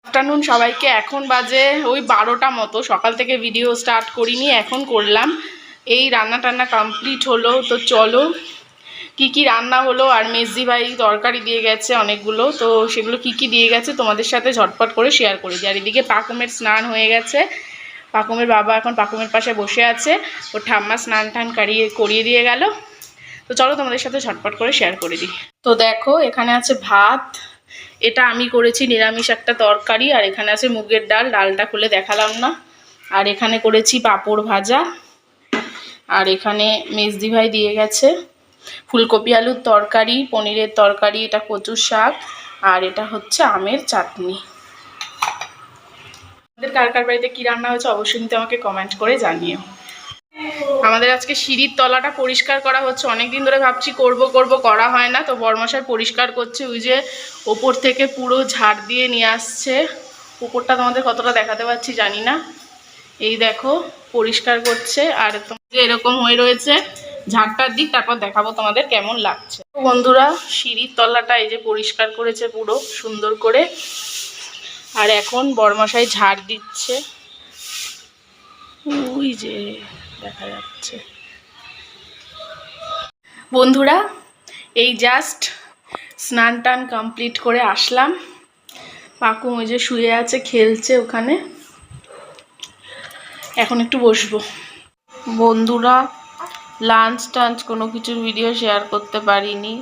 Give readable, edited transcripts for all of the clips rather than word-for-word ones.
Afternoon সবাইকে। এখন বাজে ওই 12টা মতো, সকাল থেকে ভিডিও স্টার্ট করিনি, এখন করলাম। এই রান্না টান্না কমপ্লিট হলো। তো চলো কি কি রান্না হলো। আর মেজদি ভাই তরকারি দিয়ে গেছে অনেকগুলো, তো সেগুলো কি কি দিয়ে গেছে তোমাদের সাথে ঝটপট করে শেয়ার করে দিই। আর এদিকে পাকুমের স্নান হয়ে গেছে, পাকুমের বাবা এখন পাকুমের পাশে বসে আছে, ও ঠাম্মা স্নান টান করিয়ে দিয়ে গেল। তো চলো তোমাদের সাথে ঝটপট করে শেয়ার করে দিই। তো দেখো এখানে আছে ভাত, এটা আমি করেছি নিরামিষ একটা তরকারি। আর এখানে আছে মুগের ডাল, ডালটা খুলে দেখালাম না। আর এখানে করেছি পাঁপড় ভাজা। আর এখানে মেজদি ভাই দিয়ে গেছে ফুলকপি আলুর তরকারি, পনিরের তরকারি, এটা কচুর শাক, আর এটা হচ্ছে আমের চাটনি। আমাদের কার কার বাড়িতে কী রান্না হয়েছে অবশ্যই কিন্তু আমাকে কমেন্ট করে জানিও। আমাদের আজকে সিঁড়ির তলাটা পরিষ্কার করা হচ্ছে, অনেকদিন ধরে ভাবছি করব করা হয় না। তো বড়মশাই পরিষ্কার করছে, ওই যে ওপর থেকে পুরো ঝাড় দিয়ে নিয়ে আসছে। উপরটা তোমাদের কতটা দেখাতে পারছি জানি না, এই দেখো পরিষ্কার করছে। আর এরকম হয়ে রয়েছে, ঝাড়টার দিক তারপর দেখাবো তোমাদের কেমন লাগছে। বন্ধুরা সিঁড়ির তলাটা এই যে পরিষ্কার করেছে পুরো সুন্দর করে। আর এখন বড়মশাই ঝাড় দিচ্ছে, ওই যে দেখা যাচ্ছে। বন্ধুরা এই জাস্ট স্নান টান কমপ্লিট করে আসলাম। পাকুম ওই যে শুয়ে আছে, খেলছে ওখানে। এখন একটু বসবো। বন্ধুরা লাঞ্চ টাঞ্চ কোনো কিছুর ভিডিও শেয়ার করতে পারিনি,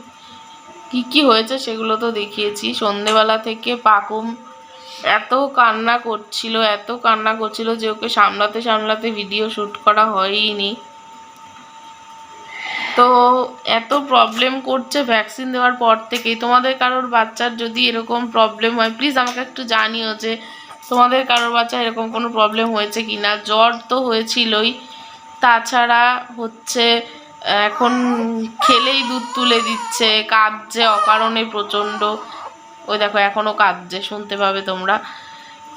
কি কি হয়েছে সেগুলো তো দেখিয়েছি। সন্ধেবেলা থেকে পাকুম এত কান্না করছিল যে ওকে সামলাতে সামলাতে ভিডিও শ্যুট করা হয়ইনি। তো এত প্রবলেম করছে ভ্যাকসিন দেওয়ার পর থেকেই। তোমাদের কারোর বাচ্চার যদি এরকম প্রবলেম হয় প্লিজ আমাকে একটু জানিও যে তোমাদের কারোর বাচ্চা এরকম কোনো প্রবলেম হয়েছে কি না। জ্বর তো হয়েছিলই, তাছাড়া হচ্ছে এখন খেলেই দুধ তুলে দিচ্ছে, কাঁদছে অকারণে প্রচণ্ড। ওই দেখো এখনও কাঁদছে, শুনতে পাবে তোমরা।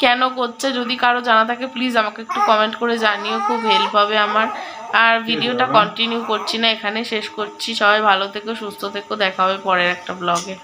কেন করছে যদি কারো জানা থাকে প্লিজ আমাকে একটু কমেন্ট করে জানিও, খুব হেল্প হবে আমার। আর ভিডিওটা কন্টিনিউ করছি না, এখানে শেষ করছি। সবাই ভালো থেকো, সুস্থ থেকো, দেখা হবে পরের একটা ব্লগে।